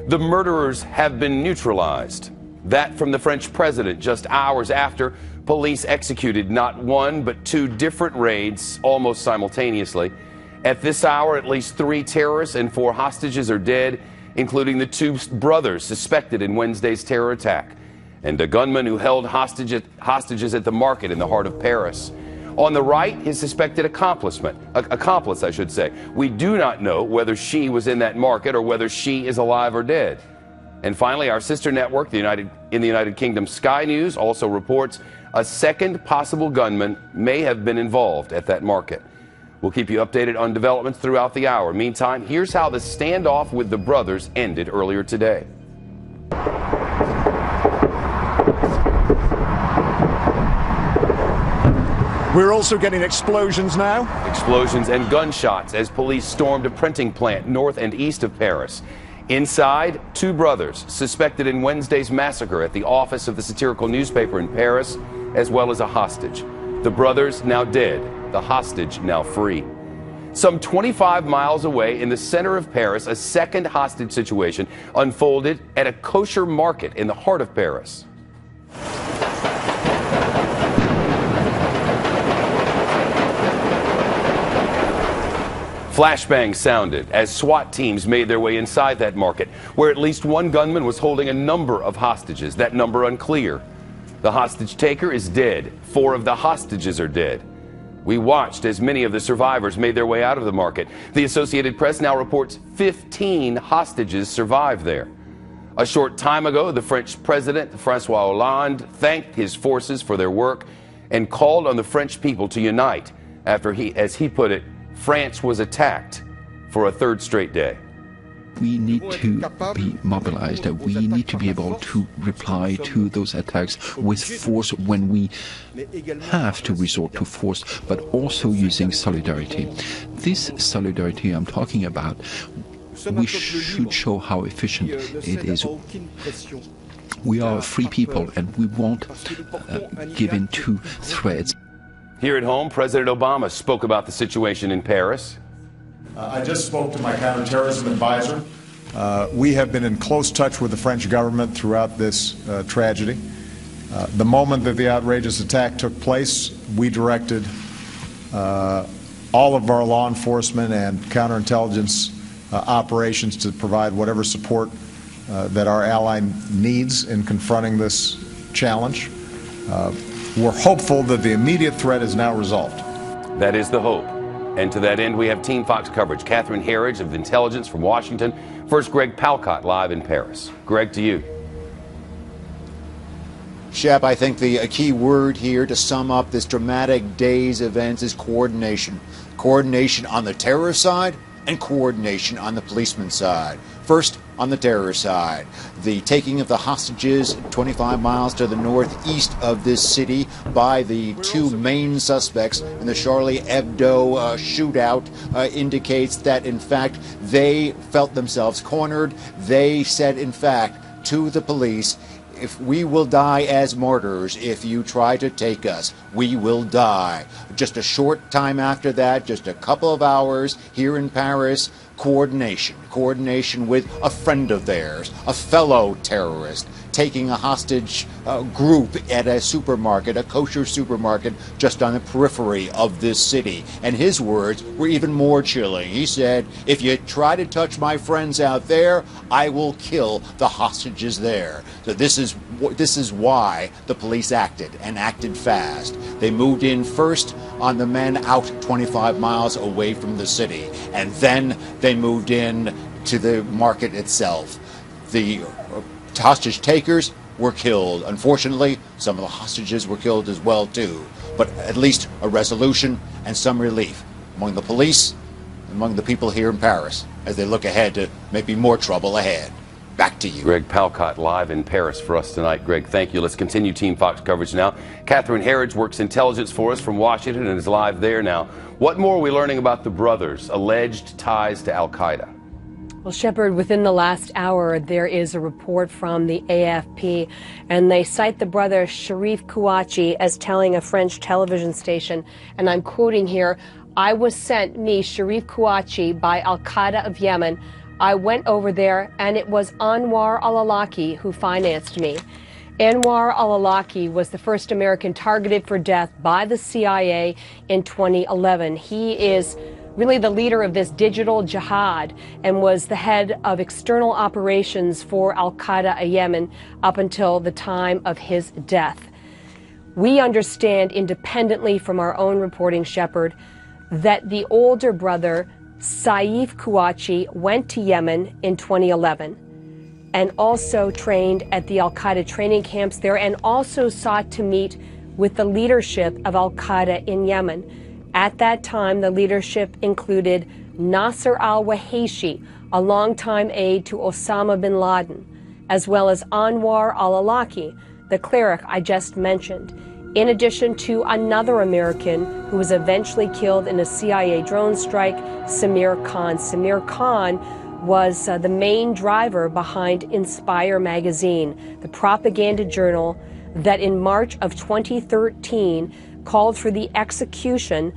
The murderers have been neutralized. That from the French president just hours after police executed not one but two different raids almost simultaneously. At this hour, at least 3 terrorists and 4 hostages are dead, including the 2 brothers suspected in Wednesday's terror attack, and a gunman who held hostages at the market in the heart of Paris. On the right, his suspected accomplice, I should say. We do not know whether she was in that market or whether she is alive or dead. And finally, our sister network, in the United Kingdom, Sky News, also reports a second possible gunman may have been involved at that market. We'll keep you updated on developments throughout the hour. Meantime, here's how the standoff with the brothers ended earlier today. We're also getting explosions now. Explosions and gunshots as police stormed a printing plant north and east of Paris. Inside, 2 brothers suspected in Wednesday's massacre at the office of the satirical newspaper in Paris, as well as a hostage. The brothers now dead, the hostage now free. Some 25 miles away in the center of Paris, a second hostage situation unfolded at a kosher market in the heart of Paris. Flashbangs sounded as SWAT teams made their way inside that market, where at least 1 gunman was holding a number of hostages, that number unclear. The hostage taker is dead. 4 of the hostages are dead. We watched as many of the survivors made their way out of the market. The Associated Press now reports 15 hostages survived there. A short time ago, the French president, François Hollande, thanked his forces for their work and called on the French people to unite after as he put it, France was attacked for a 3rd straight day. We need to be mobilized. We need to be able to reply to those attacks with force when we have to resort to force, but also using solidarity. This solidarity I'm talking about, we should show how efficient it is. We are free people and we won't give in to threats. Here at home, President Obama spoke about the situation in Paris. I just spoke to my counterterrorism advisor. We have been in close touch with the French government throughout this tragedy. The moment that the outrageous attack took place, we directed all of our law enforcement and counterintelligence operations to provide whatever support that our ally needs in confronting this challenge. We're hopeful that the immediate threat is now resolved. That is the hope. And to that end, we have Team Fox coverage. Catherine Herridge of Intelligence from Washington. First, Greg Palcott live in Paris. Greg, to you. Shep, I think the key word here to sum up this dramatic day's events is coordination. Coordination on the terror side and coordination on the policeman's side. First, on the terror side, the taking of the hostages 25 miles to the northeast of this city by the 2 main suspects in the Charlie Hebdo shootout indicates that, in fact, they felt themselves cornered. They said, in fact, to the police, if we will die as martyrs, if you try to take us, we will die. Just a short time after that, just a couple of hours here in Paris, coordination with a friend of theirs, a fellow terrorist, taking a hostage group at a supermarket, a kosher supermarket just on the periphery of this city. And his words were even more chilling. He said, if you try to touch my friends out there, I will kill the hostages there. So this is why the police acted, and acted fast. They moved in first on the men out 25 miles away from the city, and then they moved in to the market itself. The hostage takers were killed. Unfortunately, some of the hostages were killed as well too. But at least a resolution and some relief among the police, among the people here in Paris, as they look ahead to maybe more trouble ahead. Back to you. Greg Palcott live in Paris for us tonight. Greg, thank you. Let's continue Team Fox coverage now. Catherine Herridge works intelligence for us from Washington and is live there now. What more are we learning about the brothers' alleged ties to Al-Qaeda? Well, Shepard, within the last hour, there is a report from the AFP, and they cite the brother Sharif Kouachi as telling a French television station, and I'm quoting here, "I was sent, me, Sharif Kouachi, by Al-Qaeda of Yemen. I went over there, and it was Anwar al-Awlaki who financed me. Anwar al-Awlaki was the first American targeted for death by the CIA in 2011. He is really the leader of this digital jihad and was the head of external operations for al-Qaeda in Yemen up until the time of his death. We understand independently from our own reporting, Shepard, that the older brother, Saif Kouachi, went to Yemen in 2011 and also trained at the al-Qaeda training camps there and also sought to meet with the leadership of al-Qaeda in Yemen. At that time, the leadership included Nasser al-Wahishi, a longtime aide to Osama bin Laden, as well as Anwar al-Awlaki, the cleric I just mentioned, in addition to another American who was eventually killed in a CIA drone strike, Samir Khan. Samir Khan was the main driver behind Inspire magazine, the propaganda journal that in March of 2013 called for the execution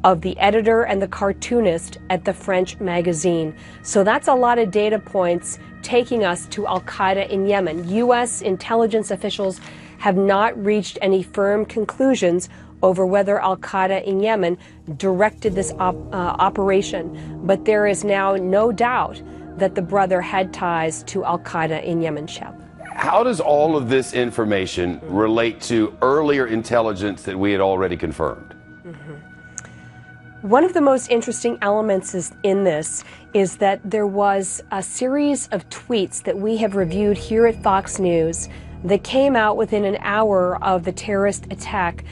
of the editor and the cartoonist at the French magazine. So that's a lot of data points taking us to al-Qaeda in Yemen. U.S. intelligence officials have not reached any firm conclusions over whether al-Qaeda in Yemen directed this operation. But there is now no doubt that the brother had ties to al-Qaeda in Yemen, Shep. How does all of this information relate to earlier intelligence that we had already confirmed? One of the most interesting elements in this is that there was a series of tweets that we have reviewed here at Fox News that came out within an hour of the terrorist attack.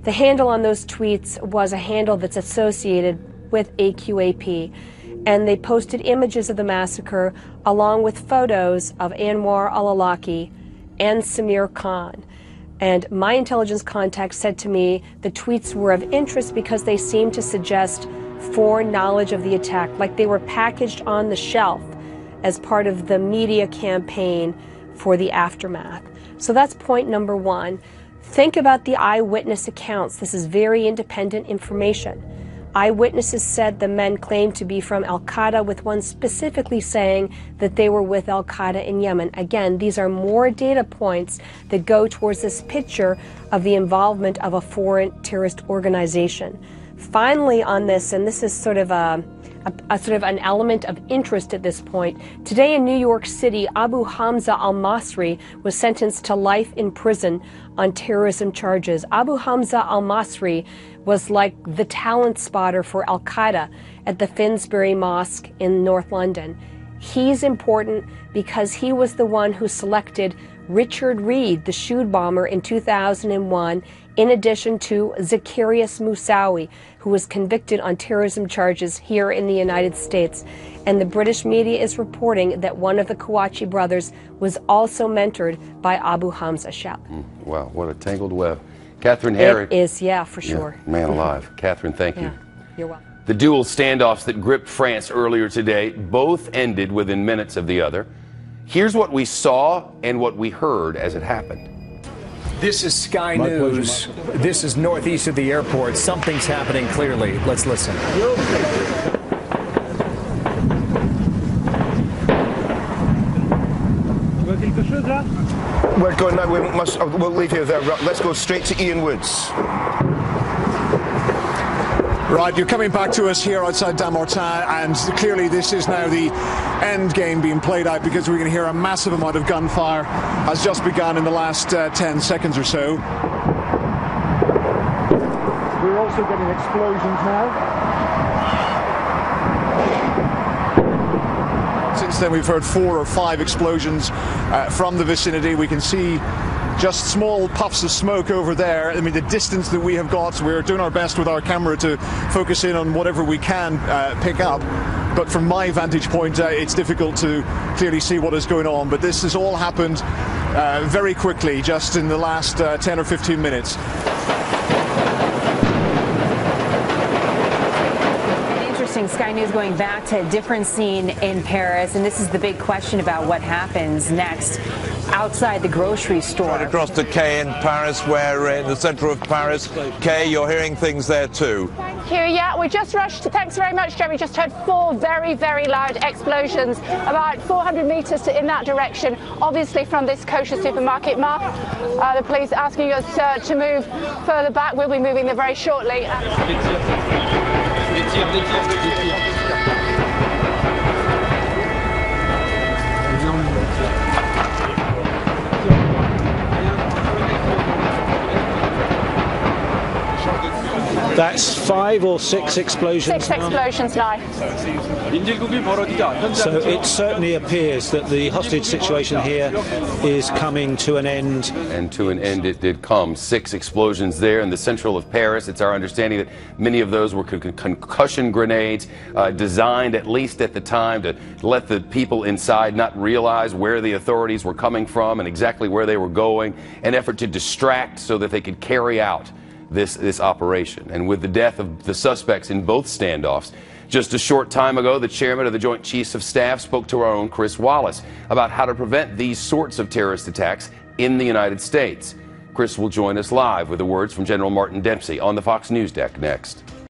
The handle on those tweets was a handle that's associated with AQAP, and they posted images of the massacre along with photos of Anwar al-Awlaki and Samir Khan. And my intelligence contact said to me the tweets were of interest because they seemed to suggest foreknowledge of the attack, like they were packaged on the shelf as part of the media campaign for the aftermath. So that's point number one. Think about the eyewitness accounts. This is very independent information. Eyewitnesses said the men claimed to be from al-Qaeda, with one specifically saying that they were with al-Qaeda in Yemen. Again, these are more data points that go towards this picture of the involvement of a foreign terrorist organization. Finally on this, and this is sort of an element of interest at this point, today in New York City, Abu Hamza al-Masri was sentenced to life in prison on terrorism charges. Abu Hamza al-Masri was like the talent spotter for al-Qaeda at the Finsbury Mosque in North London. He's important because he was the one who selected Richard Reed, the shoot bomber, in 2001, in addition to Zacarias Moussaoui, who was convicted on terrorism charges here in the United States. And the British media is reporting that one of the Kouachi brothers was also mentored by Abu Hamza Shep. Wow, what a tangled web. Catherine Herrick. It is, yeah, for sure. Yeah, man alive. Catherine, thank you. You're welcome. The dual standoffs that gripped France earlier today both ended within minutes of the other. Here's what we saw and what we heard as it happened. This is Sky News. This is northeast of the airport. Something's happening clearly. Let's listen. We're going now. We'll leave here. Let's go straight to Ian Woods. Right, you're coming back to us here outside Dammartin, and clearly this is now the end game being played out, because we can hear a massive amount of gunfire has just begun in the last 10 seconds or so. We're also getting explosions now. Since then we've heard 4 or 5 explosions from the vicinity. We can see just small puffs of smoke over there. I mean, the distance that we have got, we're doing our best with our camera to focus in on whatever we can pick up. But from my vantage point, it's difficult to clearly see what is going on. But this has all happened very quickly, just in the last 10 or 15 minutes. interesting. Sky News going back to a different scene in Paris, and this is the big question about what happens next outside the grocery store. Right across to Kay in Paris, where in the centre of Paris. Kay, you're hearing things there too. Thank you. Yeah, we just rushed. Thanks very much, Jeremy. Just heard 4 very, very loud explosions about 400 metres in that direction, obviously from this kosher supermarket. Mark, the police asking us to move further back. We'll be moving there very shortly. That's 5 or 6 explosions. 6 explosions now. So it certainly appears that the hostage situation here is coming to an end. And to an end it did come. 6 explosions there in the central of Paris. It's our understanding that many of those were concussion grenades designed, at least at the time, to let the people inside not realize where the authorities were coming from and exactly where they were going. An effort to distract so that they could carry out this operation. And with the death of the suspects in both standoffs, just a short time ago, the chairman of the Joint Chiefs of Staff spoke to our own Chris Wallace about how to prevent these sorts of terrorist attacks in the United States. Chris will join us live with the words from General Martin Dempsey on the Fox News Deck next.